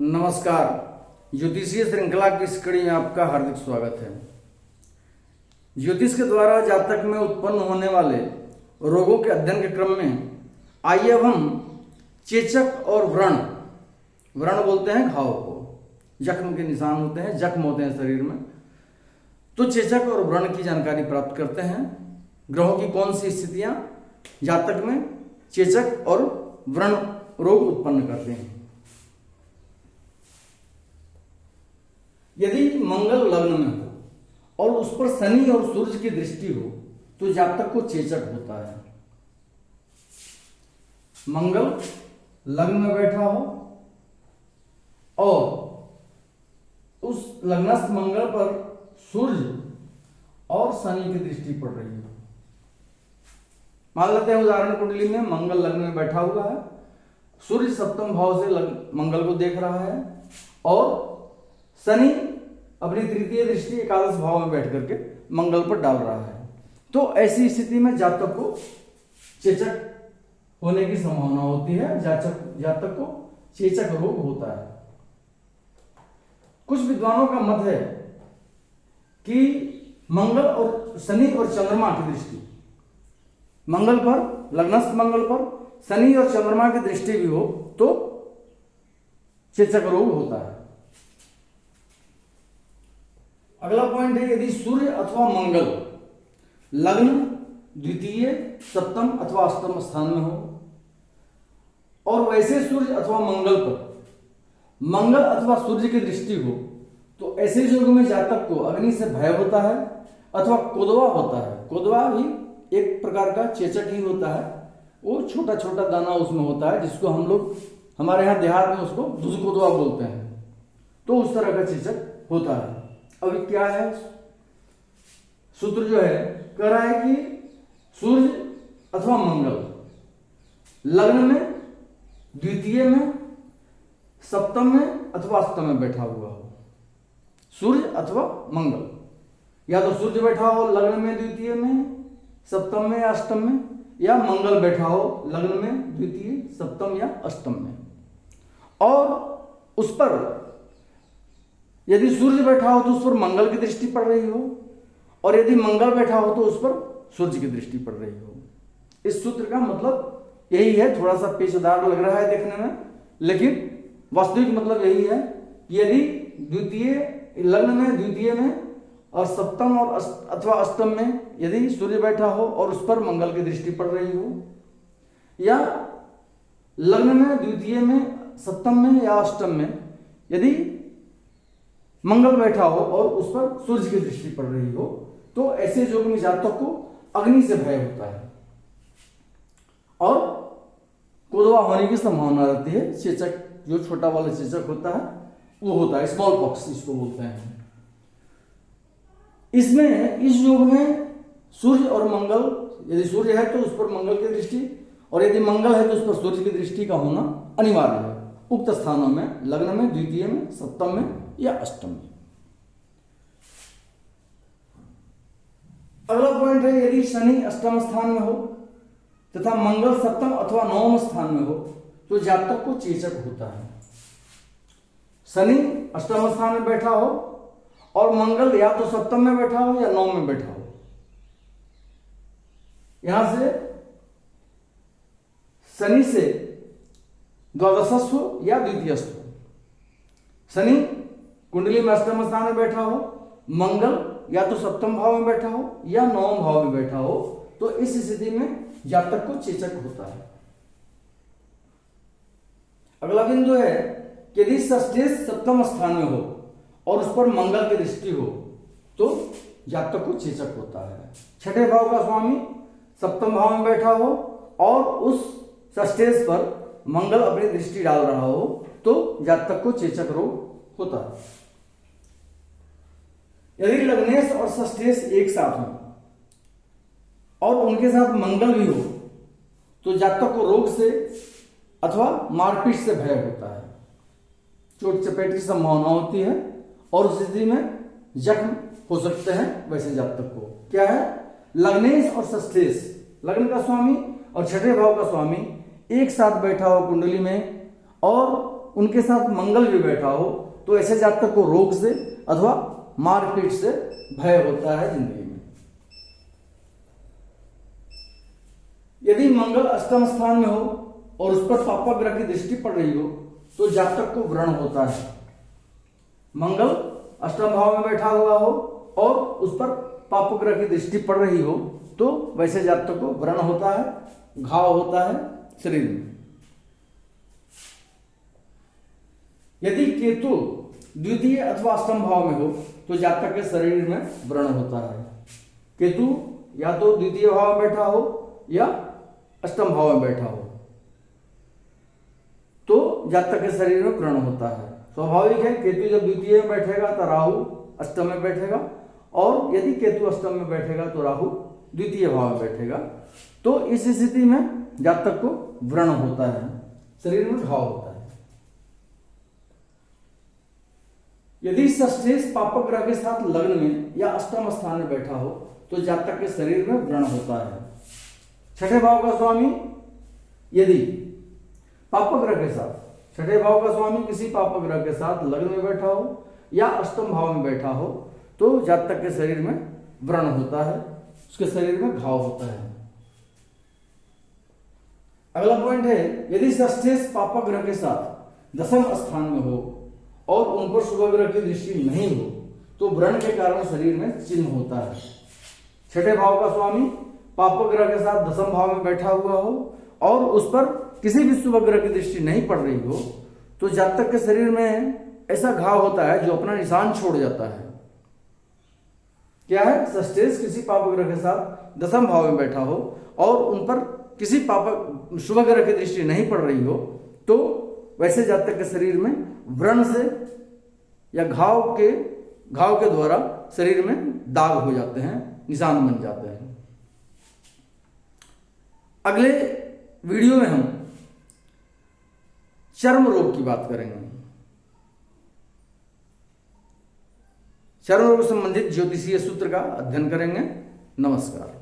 नमस्कार। ज्योतिषीय श्रृंखला की इस कड़ी में आपका हार्दिक स्वागत है। ज्योतिष के द्वारा जातक में उत्पन्न होने वाले रोगों के अध्ययन के क्रम में आइए अब हम चेचक और व्रण बोलते हैं घाव को, जख्म के निशान होते हैं, जख्म होते हैं शरीर में। तो चेचक और व्रण की जानकारी प्राप्त करते हैं। ग्रहों की कौन सी स्थितियां जातक में चेचक और व्रण रोग उत्पन्न करते हैं। यदि मंगल लग्न में हो और उस पर शनि और सूर्य की दृष्टि हो तो जातक को चेचक होता है। मंगल लग्न में बैठा हो और उस लग्नस्थ मंगल पर सूर्य और शनि की दृष्टि पड़ रही हो। मान लेते हैं उदाहरण कुंडली में मंगल लग्न में बैठा हुआ है, सूर्य सप्तम भाव से मंगल को देख रहा है और शनि अपनी तृतीय दृष्टि एकादश भाव में बैठ करके मंगल पर डाल रहा है। तो ऐसी स्थिति में जातक को चेचक होने की संभावना होती है। जातक को चेचक रोग होता है। कुछ विद्वानों का मत है कि मंगल और शनि और चंद्रमा की दृष्टि, मंगल पर लग्नस्थ मंगल पर शनि और चंद्रमा की दृष्टि भी हो तो चेचक रोग होता है। अगला पॉइंट है, यदि सूर्य अथवा मंगल लग्न द्वितीय सप्तम अथवा अष्टम स्थान में हो और वैसे सूर्य अथवा मंगल पर मंगल अथवा सूर्य की दृष्टि हो तो ऐसे योग में जातक को अग्नि से भय होता है अथवा कोदवा होता है। कोदवा भी एक प्रकार का चेचक ही होता है। वो छोटा छोटा दाना उसमें होता है जिसको हम लोग हमारे यहाँ देहात में उसको धुज कोदवा बोलते हैं। तो उस तरह का चेचक होता है। अभी क्या है, सूत्र जो है कह रहा है कि सूर्य अथवा मंगल लग्न में द्वितीय में सप्तम में अथवा अष्टम में बैठा हुआ हो। सूर्य अथवा मंगल, या तो सूर्य बैठा हो लग्न में द्वितीय में सप्तम में या अष्टम में, या मंगल बैठा हो लग्न में द्वितीय सप्तम या अष्टम में। और उस पर यदि सूर्य बैठा हो तो उस पर मंगल की दृष्टि पड़ रही हो और यदि मंगल बैठा हो तो उस पर सूर्य की दृष्टि पड़ रही हो। इस सूत्र का मतलब यही है। थोड़ा सा पेचदार लग रहा है देखने में, लेकिन वास्तविक मतलब यही है कि यदि द्वितीय लग्न में द्वितीय में और सप्तम और अथवा अष्टम में यदि सूर्य बैठा हो और उस पर मंगल की दृष्टि पड़ रही हो, या लग्न में द्वितीय में सप्तम में या अष्टम में यदि मंगल बैठा हो और उस पर सूर्य की दृष्टि पड़ रही हो तो ऐसे योग में जातक को अग्नि से भय होता है और कोदवा होने की संभावना रहती है। चेचक जो छोटा वाला चेचक होता है वो होता है, स्मॉल पॉक्स इसको बोलते हैं। इसमें इस योग में सूर्य और मंगल, यदि सूर्य है तो उस पर मंगल की दृष्टि और यदि मंगल है तो उस पर सूर्य की दृष्टि का होना अनिवार्य है उक्त स्थानों में, लग्न में द्वितीय में सप्तम में या अष्टम में। अगला पॉइंट है, यदि शनि अष्टम स्थान में हो तथा मंगल सप्तम अथवा नवम स्थान में हो तो जातक को चेचक होता है। शनि अष्टम स्थान में बैठा हो और मंगल या तो सप्तम में बैठा हो या नवम में बैठा हो। यहां से शनि से द्वादशस्थ हो या द्वितीयस्थ हो। शनि कुंडली में अष्टम स्थान में बैठा हो, मंगल या तो सप्तम भाव में बैठा हो या नवम भाव में बैठा हो तो इस स्थिति में जातक को चेचक होता है। अगला बिंदु है कि यदि षष्ठेश सप्तम स्थान में हो और उस पर मंगल की दृष्टि हो तो जातक को चेचक होता है। छठे भाव का स्वामी सप्तम भाव में बैठा हो और उस षष्ठेश पर मंगल अपनी दृष्टि डाल रहा हो तो जातक को चेचक रोग होता है। यदि लग्नेश और षष्ठेश एक साथ हो और उनके साथ मंगल भी हो तो जातक को रोग से अथवा मारपीट से भय होता है। चोट चपेट की संभावना होती है और उस स्थिति में जख्म हो सकते हैं। वैसे जातक को क्या है, लग्नेश और षष्ठेश, लग्न का स्वामी और छठे भाव का स्वामी एक साथ बैठा हो कुंडली में और उनके साथ मंगल भी बैठा हो तो ऐसे जातक को रोग से अथवा मारपीट से भय होता है जिंदगी में। यदि मंगल अष्टम स्थान में हो और उस पर पापा ग्रह की दृष्टि पड़ रही हो तो जातक को व्रण होता है। मंगल अष्टम भाव में बैठा हुआ हो और उस पर पाप ग्रह की दृष्टि पड़ रही हो तो वैसे जातक को व्रण होता है, घाव होता है शरीर में। यदि केतु द्वितीय अथवा अष्टम भाव में हो तो जातक के शरीर में व्रण होता है। केतु या तो द्वितीय भाव में बैठा हो या अष्टम भाव में बैठा हो तो जातक के शरीर में व्रण होता है। स्वाभाविक है, केतु जब द्वितीय में बैठेगा तो राहु अष्टम में बैठेगा, और यदि केतु अष्टम में बैठेगा तो राहु द्वितीय भाव में बैठेगा। तो इस स्थिति में जातक को व्रण होता है, शरीर में घाव होता है। यदि षष्ठेश पापक ग्रह के साथ लग्न में या अष्टम स्थान में बैठा हो तो जातक के शरीर में व्रण होता है। छठे भाव का स्वामी यदि पापक ग्रह के साथ, छठे भाव का स्वामी किसी पापक ग्रह के साथ लग्न में बैठा हो या अष्टम भाव में बैठा हो तो जातक के शरीर में व्रण होता है, उसके शरीर में घाव होता है। अगला पॉइंट है, यदि षष्ठेश पापक ग्रह के साथ दसम स्थान में हो और उन पर शुभ ग्रह की दृष्टि नहीं हो तो व्रण के कारण शरीर में चिन्ह होता है। छठे भाव का स्वामी पापक ग्रह के साथ दसम भाव में बैठा हुआ हो और उस पर किसी भी शुभ ग्रह की दृष्टि नहीं पड़ रही हो तो जातक के शरीर में ऐसा घाव होता है जो अपना निशान छोड़ जाता है। क्या है? षष्ठेश किसी पाप ग्रह के साथ दसम भाव में बैठा हो और उन पर किसी पाप शुभ ग्रह की दृष्टि नहीं पड़ रही हो तो वैसे जातक के शरीर में व्रण से या घाव के द्वारा शरीर में दाग हो जाते हैं, निशान बन जाते हैं। अगले वीडियो में हम चर्म रोग की बात करेंगे। चर्म रोग संबंधित ज्योतिषीय सूत्र का अध्ययन करेंगे। नमस्कार।